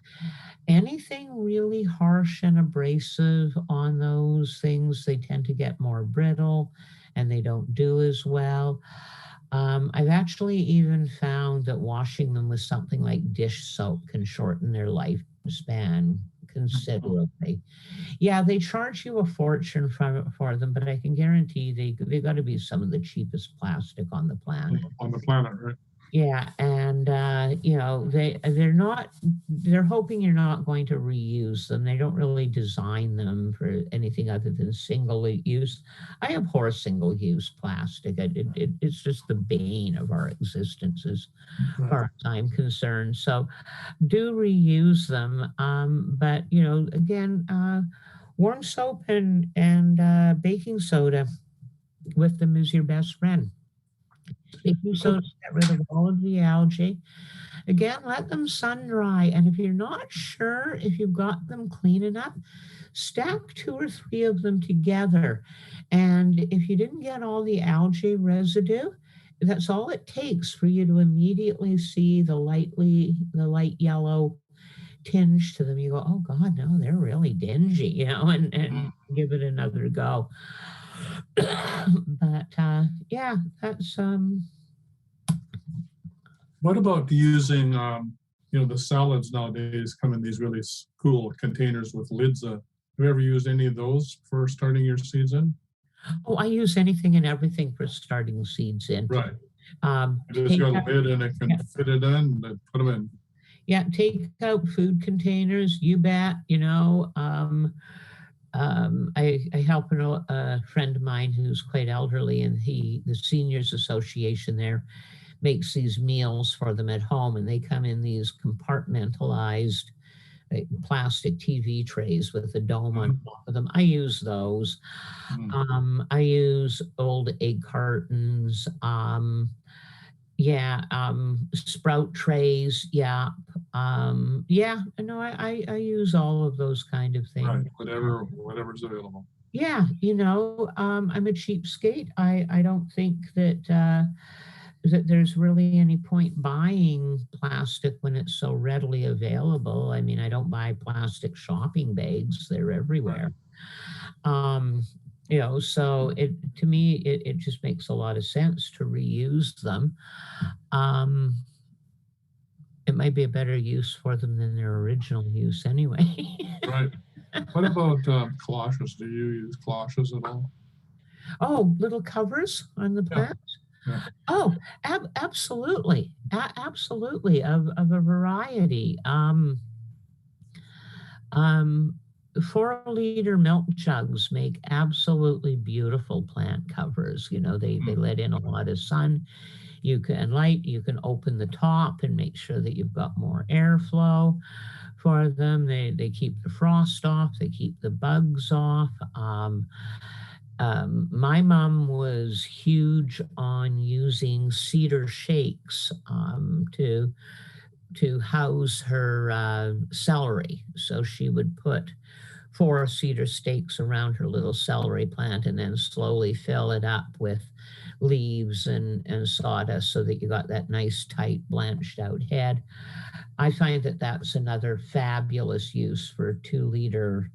Anything really harsh and abrasive on those things, they tend to get more brittle and they don't do as well. I've actually even found that washing them with something like dish soap can shorten their lifespan considerably. Yeah, they charge you a fortune for them, but I can guarantee they got to be some of the cheapest plastic on the planet. On the planet, right? Yeah, and they're hoping you're not going to reuse them. They don't really design them for anything other than single use. I abhor single use plastic. It's just the bane of our existence as far as I'm concerned. So do reuse them, but again, warm soap and baking soda with them is your best friend. Baking soda get rid of all of the algae. Again, let them sun dry. And if you're not sure if you've got them clean enough, stack 2 or 3 of them together. And if you didn't get all the algae residue, that's all it takes for you to immediately see the light yellow tinge to them. You go, oh God, no, they're really dingy, and give it another go. But yeah, that's What about using, the salads nowadays come in these really cool containers with lids. Have you ever used any of those for starting your seeds in? Oh, I use anything and everything for starting seeds in. Right. It's got a lid and it can fit it in and put them in. Yeah, take out food containers, you bet. I help a friend of mine who's quite elderly, and the seniors association there makes these meals for them at home, and they come in these compartmentalized plastic TV trays with a dome on top of them. I use those. I use old egg cartons. Sprout trays. Yeah. I use all of those kind of things. Right. Whatever's available. Yeah. I'm a cheapskate. I don't think that there's really any point buying plastic when it's so readily available. I mean, I don't buy plastic shopping bags. They're everywhere. So to me, it just makes a lot of sense to reuse them. It might be a better use for them than their original use anyway. Right. What about cloches? Do you use cloches at all? Oh, little covers on the plants? Yeah. Oh, absolutely. Absolutely. Of a variety. 4-liter milk jugs make absolutely beautiful plant covers. They let in a lot of sun. You can open the top and make sure that you've got more airflow for them. They keep the frost off. They keep the bugs off. My mom was huge on using cedar shakes to house her celery. So she would put 4 cedar stakes around her little celery plant and then slowly fill it up with leaves and sawdust so that you got that nice tight blanched out head. I find that that's another fabulous use for 2 liter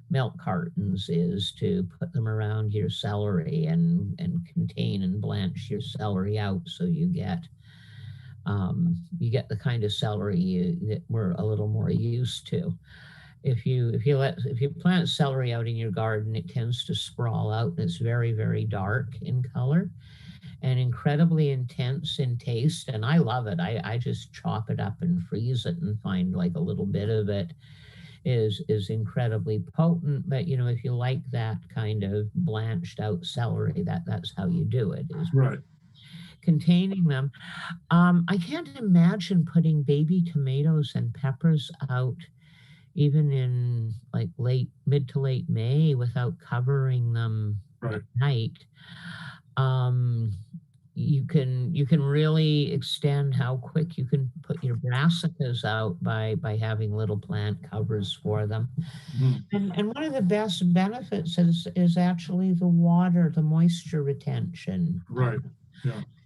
milk cartons, is to put them around your celery and contain and blanch your celery out, so you get the kind of celery that we're a little more used to. If you plant celery out in your garden, it tends to sprawl out, and it's very, very dark in color and incredibly intense in taste. And I love it. I just chop it up and freeze it and find like a little bit of it is incredibly potent. But if you like that kind of blanched out celery, that's how you do it, is Right. containing them. I can't imagine putting baby tomatoes and peppers out even in like mid to late May without covering them Right. at night. Um, you can really extend how quick you can put your brassicas out by having little plant covers for them. Mhm. And one of the best benefits is actually the water, the moisture retention. Right.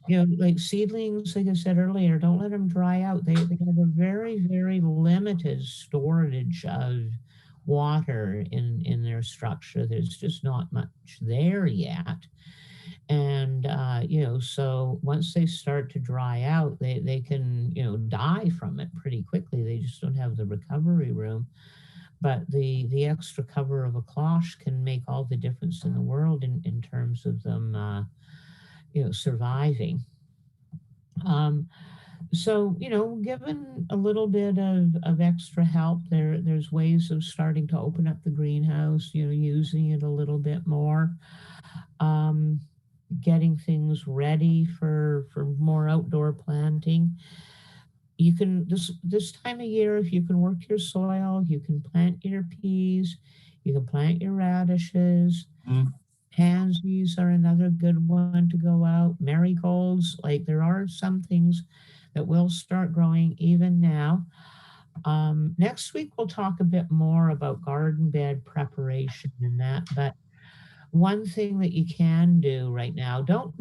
Yeah. Like seedlings, like I said earlier, don't let them dry out. They have a very, very limited storage of water in their structure. There's just not much there yet. And, so once they start to dry out, they can, die from it pretty quickly. They just don't have the recovery room. But the extra cover of a cloche can make all the difference in the world in terms of them, surviving. Um, so, given a little bit of extra help, there's ways of starting to open up the greenhouse, using it a little bit more, um, getting things ready for more outdoor planting. You can this time of year, if you can work your soil, you can plant your peas, you can plant your radishes. Mhm. Pansies are another good one to go out. Marigolds, like there are some things that will start growing even now. Next week, we'll talk a bit more about garden bed preparation and that. But one thing that you can do right now, don't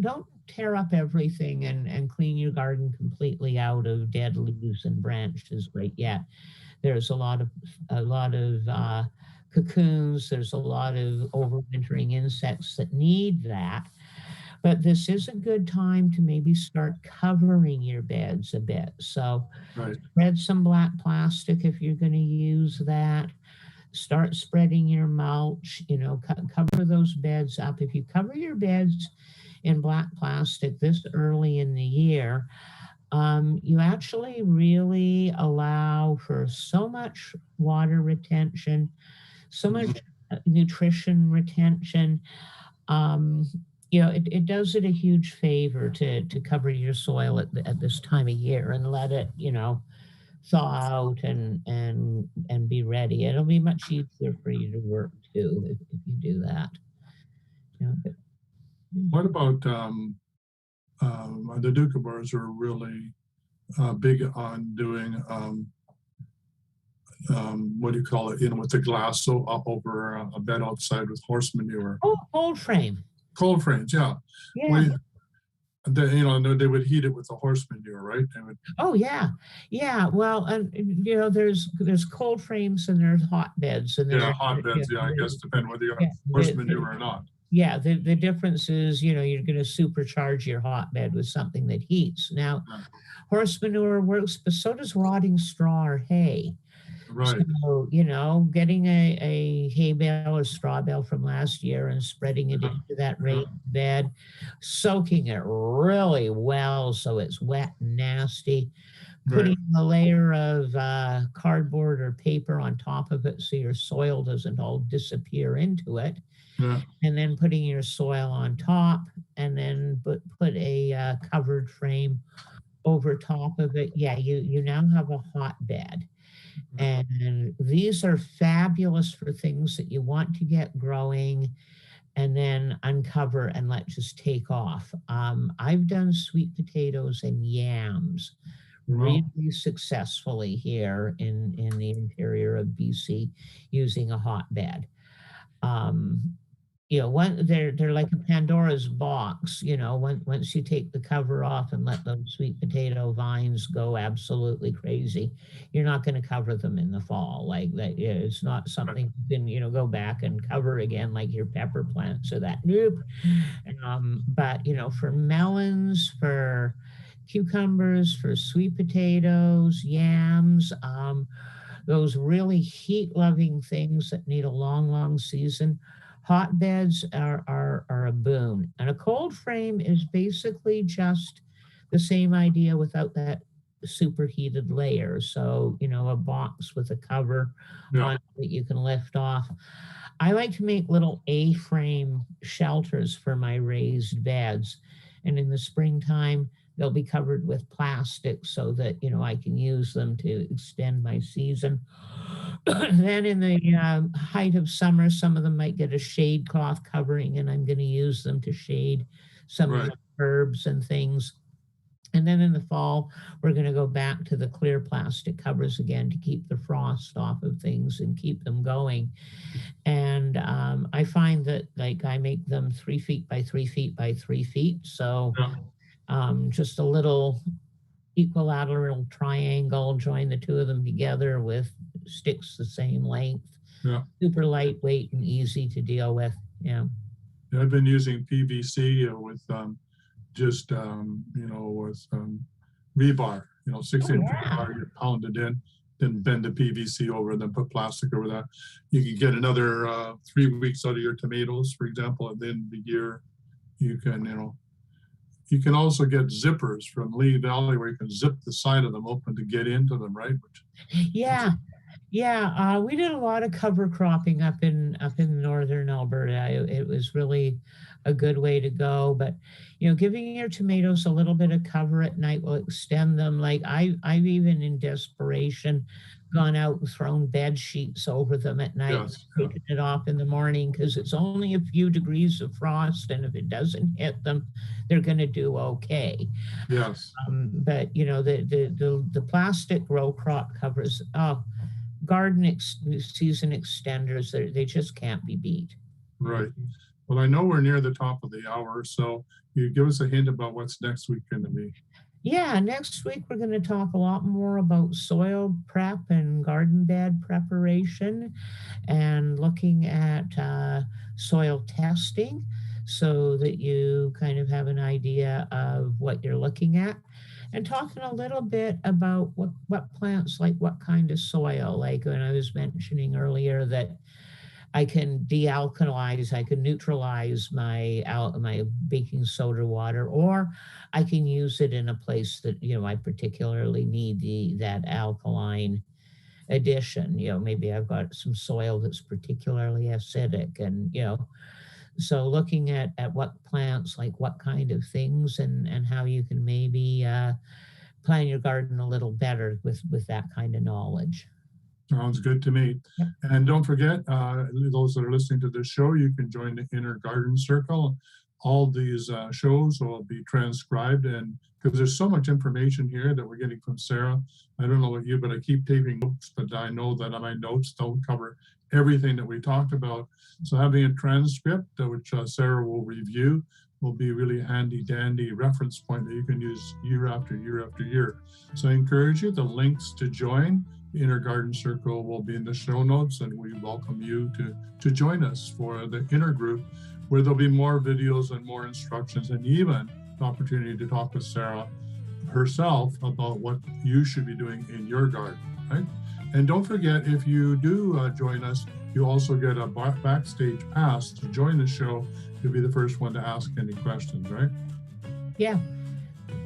tear up everything and clean your garden completely out of dead leaves and branches right yet. There's a lot of cocoons. There's a lot of overwintering insects that need that. But this is a good time to maybe start covering your beds a bit. So Right. spread some black plastic if you're going to use that. Start spreading your mulch. Cover those beds up. If you cover your beds in black plastic this early in the year, you actually really allow for so much water retention, so much Mhm. nutrition retention. Um, it does it a huge favor to cover your soil at this time of year and let it, thaw out and be ready. It'll be much easier for you to work too if you do that. But, What about the Duke are really big on doing what do you call it? With the glass so up over a bed outside with horse manure. oh, cold frame. Cold frames, yeah. Yeah. We, they would heat it with the horse manure, right? They would, Oh yeah, yeah. Well, and there's cold frames and there's hotbeds and yeah, hotbeds. Yeah, I guess depending whether you have yeah, horse manure or not. yeah. The difference is you're going to supercharge your hotbed with something that heats. Now, Yeah, horse manure works, but so does rotting straw or hay. right. So, getting a hay bale or straw bale from last year and spreading it Yeah, into that yeah, raised bed, soaking it really well so it's wet and nasty, right. putting a layer of cardboard or paper on top of it so your soil doesn't all disappear into it, Yeah, and then putting your soil on top, and then put a covered frame over top of it. Yeah, you now have a hotbed. yeah, And these are fabulous for things that you want to get growing and then uncover and let just take off. I've done sweet potatoes and yams well, really successfully here in the interior of BC using a hotbed. Um, they're like a Pandora's box. Once you take the cover off and let those sweet potato vines go absolutely crazy, you're not going to cover them in the fall like that. It's not something you can go back and cover again like your pepper plants or that. Nope. But for melons, for cucumbers, for sweet potatoes, yams, those really heat-loving things that need a long, long season, hotbeds are a boon. And a cold frame is basically just the same idea without that superheated layer. So, a box with a cover Yeah. on it that you can lift off. I like to make little A-frame shelters for my raised beds. And in the springtime, they'll be covered with plastic so that, I can use them to extend my season. Then in the height of summer, some of them might get a shade cloth covering, and I'm going to use them to shade some of Right. the herbs and things. And then in the fall, we're going to go back to the clear plastic covers again to keep the frost off of things and keep them going. And I find that like I make them 3 feet by 3 feet by 3 feet. So Yeah. just a little equilateral triangle, join the two of them together with sticks the same length. Yeah. Super lightweight and easy to deal with. Yeah. I've been using PVC with just with rebar, 6-inch rebar, you pound it in, then bend the PVC over, then put plastic over that. You can get another 3 weeks out of your tomatoes, for example, at the end of the year. You can also get zippers from Lee Valley where you can zip the side of them open to get into them, right? Yeah. Yeah, we did a lot of cover cropping up in northern Alberta. It was really a good way to go. But giving your tomatoes a little bit of cover at night will extend them. Like I've even in desperation gone out and thrown bed sheets over them at night, Yes. taking it off in the morning because it's only a few degrees of frost, and if it doesn't hit them, they're going to do okay. Yes. But the plastic row crop covers. Oh, garden season extenders, they just can't be beat. Right. Well, I know we're near the top of the hour, so you give us a hint about what's next week going to be. Yeah, next week we're going to talk a lot more about soil prep and garden bed preparation and looking at soil testing so that you kind of have an idea of what you're looking at. And talking a little bit about what plants like what kind of soil, like when I was mentioning earlier that I can dealkalize, I can neutralize my baking soda water, or I can use it in a place that I particularly need that alkaline addition. Maybe I've got some soil that's particularly acidic, and so looking at what plants like what kind of things and how you can maybe plan your garden a little better with that kind of knowledge. Sounds good to me. Yep. And don't forget, those that are listening to this show, you can join the Inner Garden Circle. All these shows will be transcribed, and because there's so much information here that we're getting from Sarah. I don't know about you, but I keep taking notes, but I know that my notes don't cover everything that we talked about. So having a transcript, which Sarah will review, will be really handy dandy reference point that you can use year after year after year. So I encourage you, the links to join the Inner Garden Circle will be in the show notes, and we welcome you to join us for the inner group, where there'll be more videos and more instructions, and even the opportunity to talk with Sarah herself about what you should be doing in your garden, right? And don't forget, if you do join us, you also get a backstage pass to join the show. You'll be the first one to ask any questions, right? Yeah.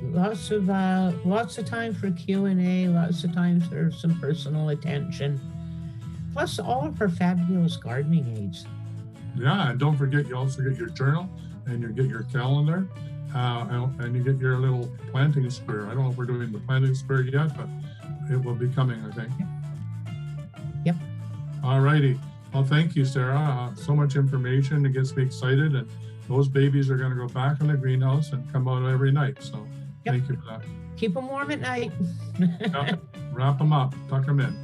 Lots of time for Q&A, lots of time for some personal attention, plus all of her fabulous gardening aids. Yeah, and don't forget, you also get your journal, and you get your calendar, and you get your little planting square. I don't know if we're doing the planting square yet, but it will be coming, I think. Yep. All righty. Well, thank you, Sarah. So much information. It gets me excited, and those babies are going to go back in the greenhouse and come out every night. So Thank you for that. Keep them warm at night. Yep. Wrap them up, tuck them in.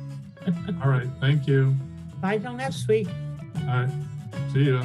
All right. Thank you. Bye till next week. All right. See ya.